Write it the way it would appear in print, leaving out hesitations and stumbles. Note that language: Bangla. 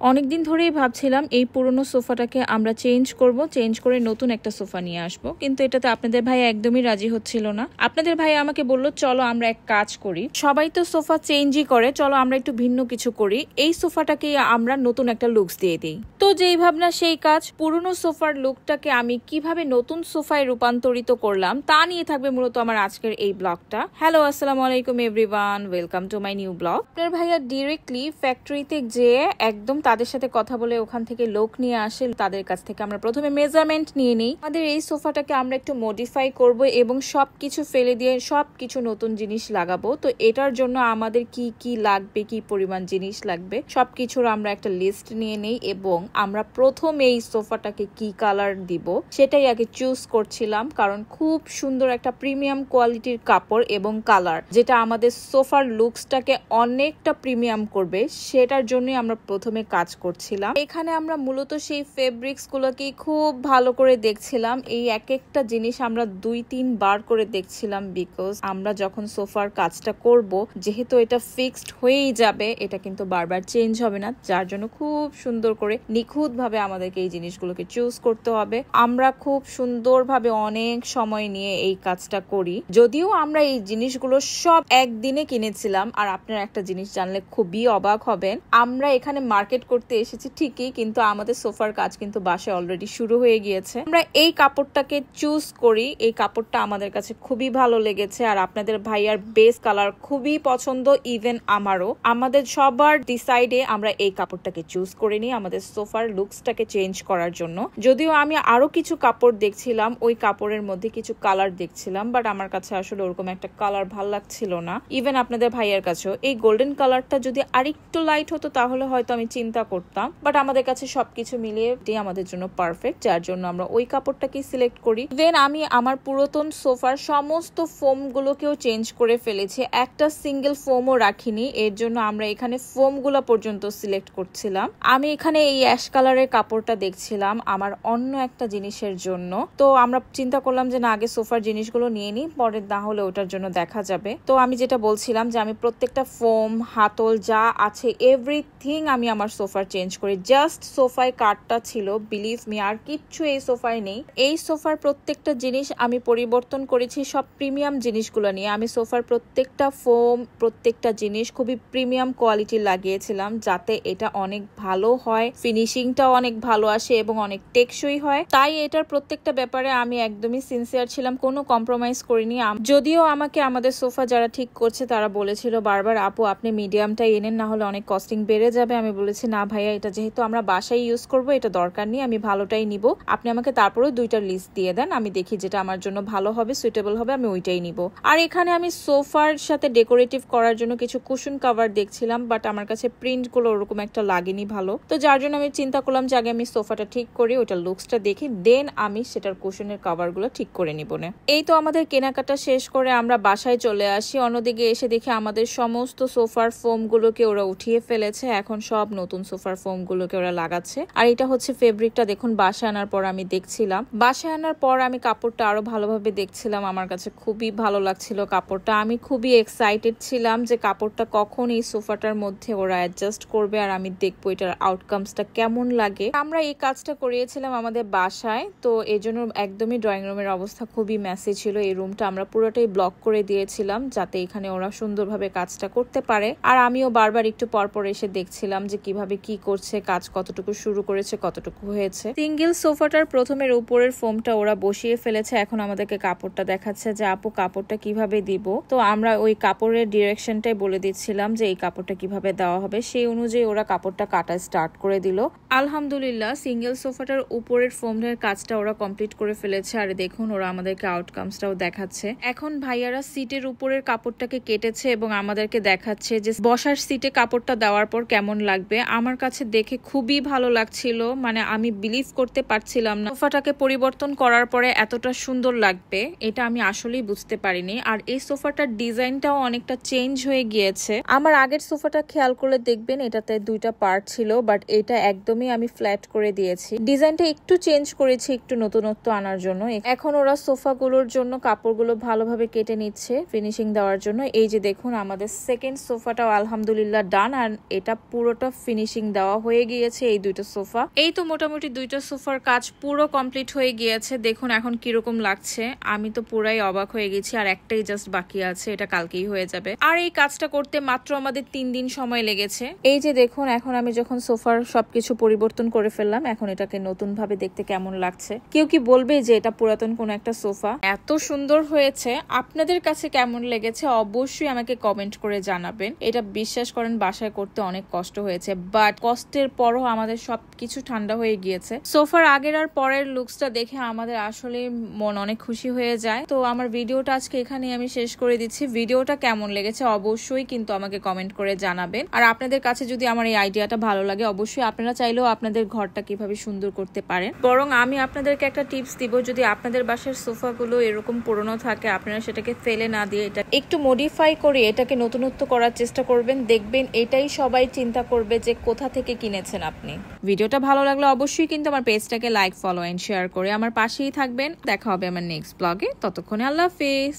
অনেকদিন ধরেই ভাবছিলাম এই পুরনো সোফাটাকে আমরা চেঞ্জ করে নতুন একটা সোফা নিয়ে আসব, কিন্তু এটাতে আপনাদের ভাই একদমই রাজি হচ্ছিল না। আপনাদের ভাই আমাকে বলল, চলো আমরা এক কাজ করি, সবাই তো সোফা চেঞ্জই করে, চলো আমরা একটু ভিন্ন কিছু করি, এই সোফাটাকে আমরা নতুন একটা লুকস দিয়ে দিই। তো যেই ভাবনা সেই কাজ, পুরনো সোফার লুকটাকে আমি কিভাবে নতুন সোফায় রূপান্তরিত করলাম তা নিয়ে থাকবে মূলত আমার আজকের এই ব্লগটা। হ্যালো, আসসালামু আলাইকুম everyone, welcome to my new blog. আপনার ভাইয়া ডিরেক্টলি ফ্যাক্টরিতে যেয়ে একদম তাদের সাথে কথা বলে ওখান থেকে লোক নিয়ে আসে, তাদের কাছ থেকে আমরা প্রথমে মেজারমেন্ট নিয়ে নিই। আমাদের এই সোফাটাকে আমরা একটু মডিফাই করব এবং সবকিছু ফেলে দিয়ে সবকিছু নতুন জিনিস লাগাবো। তো এটার জন্য আমাদের কি কি লাগবে, কি পরিমাণ জিনিস লাগবে সবকিছুর আমরা একটা লিস্ট নিয়ে নেই এবং আমরা প্রথম এই সোফাটাকে কি কালার দিব সেটাই আগে চুজ করছিলাম, কারণ খুব সুন্দর একটা প্রিমিয়াম কোয়ালিটির কাপড় এবং কালার যেটা আমাদের সোফার লুকসটাকে অনেকটা প্রিমিয়াম করবে, সেটার জন্যই আমরা প্রথমে কাজ করছিলাম। এখানে আমরা মূলত সেই ফেব্রিক্স গুলোকে খুব ভালো করে দেখছিলাম। এই এক একটা জিনিস আমরা 2-3 বার করে দেখছিলাম, বিকজ আমরা যখন সোফার কাজটা করব, যেহেতু এটা ফিক্সড হয়েই যাবে, এটা কিন্তু বারবার চেঞ্জ হবে না, যার জন্য খুব সুন্দর করে নিখুঁত ভাবে আমাদেরকে এই জিনিসগুলোকে চুজ করতে হবে। আমরা খুব সুন্দরভাবে অনেক সময় নিয়ে এই কাজটা করি, যদিও আমরা এই জিনিসগুলো সব একদিনে কিনেছিলাম। আর আপনারা একটা জিনিস জানলে খুবই অবাক হবেন, আমরা এখানে মার্কেট করতে এসেছি ঠিকই, কিন্তু আমাদের সোফার কাজ কিন্তু বাসায় অলরেডি শুরু হয়ে গিয়েছে। আমরা এই কাপড়টাকে চুজ করি, এই কাপড়টা আমাদের কাছে খুবই ভালো লেগেছে আর আপনাদের ভাইয়ার বেস কালার খুবই পছন্দ, ইভেন আমারও। আমাদের সবার ডিসাইডে আমরা এই কাপড়টাকে চুজ করে নিই আমাদের সোফার লুকসটাকে চেঞ্জ করার জন্য। যদিও আমি আরো কিছু কাপড় দেখছিলাম, ওই কাপড়ের মধ্যে কিছু কালার দেখছিলাম, বাট আমার কাছে আসলে ওরকম একটা কালার ভাল লাগছিল না। ইভেন আপনাদের ভাইয়ার কাছেও এই গোল্ডেন কালারটা যদি আরেকটু লাইট হতো তাহলে হয়তো আমি চিন্তা করতাম, বাট আমাদের কাছে সবকিছু মিলিয়ে আমাদের জন্য পারফেক্ট, যার জন্য আমরা ওই কাপড়টাকেই সিলেক্ট করি। দেন আমি আমার পুরাতন সোফার সমস্ত ফোম গুলোকেও চেঞ্জ করে ফেলেছি, একটা সিঙ্গেল ফোমও রাখিনি। এর জন্য আমরা এখানে ফোম গুলা পর্যন্ত সিলেক্ট করছিলাম। আমি এখানে এই অ্যাশ কালারের কাপড়টা দেখছিলাম আমার অন্য একটা জিনিসের জন্য, তো আমরা চিন্তা করলাম যে না, আগে সোফার জিনিসগুলো নিয়ে নিই, পরে না হলে ওটার জন্য দেখা যাবে। তো আমি যেটা বলছিলাম যে আমি প্রত্যেকটা ফোম, হাতল যা আছে এভরিথিং আমি আমার সোফার চেঞ্জ করি। জাস্ট সোফায় কাঠটা ছিল, বিলিভ মি, আর কিচ্ছু এই সোফায় নেই। এই সোফার প্রত্যেকটা জিনিস আমি পরিবর্তন করেছি সব প্রিমিয়াম জিনিসগুলো নিয়ে। আমি সোফার প্রত্যেকটা ফোম, প্রত্যেকটা জিনিস খুবই প্রিমিয়াম কোয়ালিটি লাগিয়েছিলাম, যাতে এটা অনেক ভালো হয়, ফিনিশিংটাও অনেক ভালো আসে এবং অনেক টেকসই হয়। তাই এটার প্রত্যেকটা ব্যাপারে আমি একদমই সিনসিয়ার ছিলাম, কোনো কম্প্রোমাইজ করিনি। যদিও আমাকে আমাদের সোফা যারা ঠিক করছে তারা বলেছিল বারবার, আপু আপনি মিডিয়ামটা এনেন, না হলে অনেক কস্টিং বেড়ে যাবে। আমি বলেছি না ভাইয়া, এটা যেহেতু আমরা বাসায় ইউজ করবো, এটা দরকার নেই, আমি ভালোটাই নিব। আপনি আমাকে তারপরেও 2টা লিস্ট দিয়ে দেন, আমি দেখি যেটা আমার জন্য ভালো হবে, সুইটেবল হবে, আমি ওইটাই নিব। আর এখানে আমি সোফার সাথে ডেকোরেটিভ করার জন্য কিছু কুশন কভার দেখছিলাম, বাট আমার কাছে প্রিন্ট গুলো ওরকম একটা লাগেনি ভালো, তো যার জন্য আমি চিন্তা করলাম যে আগে আমি সোফাটা ঠিক করি, ওটার লুকসটা দেখি, দেন আমি সেটার কুশনের কভার গুলো ঠিক করে নিব না। এই তো আমাদের কেনাকাটা শেষ করে আমরা বাসায় চলে আসি। অন্যদিকে এসে দেখি আমাদের সমস্ত সোফার ফোম গুলোকে ওরা উঠিয়ে ফেলেছে, এখন সব নতুন সোফার ফোম গুলোকে ওরা লাগাচ্ছে। আর এটা হচ্ছে ফেব্রিকটা, দেখুন বাসায় আনার পর আমি দেখছিলাম, বাসায় আনার পর আমি কাপড়টা আরো ভালোভাবে দেখছিলাম, আমার কাছে খুবই ভালো লাগছিল কাপড়টা। আমি খুবই এক্সাইটেড ছিলাম যে কাপড়টা কখন এই সোফাটার মধ্যে ওরা অ্যাডজাস্ট করবে আর আমি দেখবো এটার আউটকামসটা কেমন লাগে। আমরা এই কাজটা করিয়েছিলাম আমাদের বাসায়, তো এই জন্য একদমই ড্রয়িং রুমের অবস্থা খুবই মেসি ছিল। এই রুমটা আমরা পুরোটাই ব্লক করে দিয়েছিলাম যাতে এখানে ওরা সুন্দরভাবে কাজটা করতে পারে। আর আমিও বারবার একটু পরপর এসে দেখছিলাম যে কিভাবে কি করছে, কাজ কতটুকু শুরু করেছে, কতটুকু হয়েছে। সিঙ্গেল সোফাটার প্রথমের উপরের ফোমটা ওরা বসিয়ে ফেলেছে, এখন আমাদেরকে কাপড়টা দেখাচ্ছে যে আপু কাপড়টা কিভাবে দিব। তো আমরা ওই কাপড়ের ডিরেকশনটাই বলে দিচ্ছিলাম যে এই কাপড়টা কিভাবে দেওয়া হবে, সেই অনুযায়ী ওরা কাপড়টা কাটা স্টার্ট করে দিল। আলহামদুলিল্লাহ সিঙ্গেল সোফাটার উপরের ফোমের কাজটা ওরা কমপ্লিট করে ফেলেছে। আর দেখুন ওরা আমাদেরকে আউটকামসটাও দেখাচ্ছে। এখন ভাইয়ারা সিটের উপরের কাপড়টাকে কেটেছে এবং আমাদেরকে দেখাচ্ছে যে বসার সিটে কাপড়টা দেওয়ার পর কেমন লাগবে। আমার কাছে দেখে খুবই ভালো লাগছিল, মানে আমি বিলিভ করতে পারছিলাম না সোফাটাকে পরিবর্তন করার পরে এতটা সুন্দর লাগবে, এটা আমি আসলেই বুঝতে পারিনি। আর এই সোফাটার ডিজাইনটাও অনেকটা চেঞ্জ হয়ে গিয়েছে। আমার আগের সোফাটা খেয়াল করলে দেখবেন এটাতে 2টা পার্ট ছিল, বাট এটা একদমই আমি ফ্ল্যাট করে দিয়েছি। ডিজাইনটা একটু চেঞ্জ করেছি একটু নতুনত্ব আনার জন্য। এখন ওরা সোফাগুলোর জন্য কাপড়গুলো ভালোভাবে কেটে নিচ্ছে ফিনিশিং দেওয়ার জন্য। এই যে দেখুন আমাদের সেকেন্ড সোফাটাও আলহামদুলিল্লাহ ডান, আর এটা পুরোটা ফিনিশিং ফিনিশিং দেওয়া হয়ে গিয়েছে এই দুইটা সোফা। এই তো মোটামুটি দুইটা সোফার কাজ পুরো কমপ্লিট হয়ে গিয়েছে। দেখুন এখন কিরকম লাগছে, আমি তো পুরাই অবাক হয়ে গেছি। আর একটাই জাস্ট বাকি আছে, এটা কালকেই হয়ে যাবে। আর এই কাজটা করতে মাত্র আমাদের 3 দিন সময় লেগেছে। এই যে দেখুন এখন আমি যখন সোফার সবকিছু পরিবর্তন করে ফেললাম, এখন এটাকে নতুন ভাবে দেখতে কেমন লাগছে। কেউ কি বলবে যে এটা পুরাতন কোন একটা সোফা? এত সুন্দর হয়েছে। আপনাদের কাছে কেমন লেগেছে অবশ্যই আমাকে কমেন্ট করে জানাবেন। এটা বিশ্বাস করেন বাসায় করতে অনেক কষ্ট হয়েছে, বাট কষ্টের পরও আমাদের সবকিছু ঠান্ডা হয়ে গিয়েছে। সোফার আগের আর পরের লুকসটা দেখে আমাদের আসলে মন অনেক খুশি হয়ে যায়। তো আমার ভিডিওটা আজকে এখানে আমি শেষ করে দিচ্ছি। ভিডিওটা কেমন লেগেছে অবশ্যই কিন্তু আমাকে কমেন্ট করে জানাবেন। আর আপনাদের কাছে যদি আমার এই আইডিয়াটা ভালো লাগে অবশ্যই আপনারা চাইলেও আপনাদের ঘরটা কিভাবে সুন্দর করতে পারেন। বরং আমি আপনাদেরকে একটা টিপস দিব, যদি আপনাদের বাসার সোফাগুলো এরকম পুরনো থাকে আপনারা সেটাকে ফেলে না দিয়ে এটা একটু মডিফাই করে এটাকে নতুনত্ব করার চেষ্টা করবেন। দেখবেন এটাই সবাই চিন্তা করবে যে কোথা থেকে কিনেছেন আপনি। ভিডিওটা ভালো লাগলে অবশ্যই কিন্তু আমার পেজটাকে লাইক, ফলো এন্ড শেয়ার করে আমার পাশেই থাকবেন। দেখা হবে আমার নেক্সট ব্লগে। ততক্ষণে আল্লাহ হাফেজ।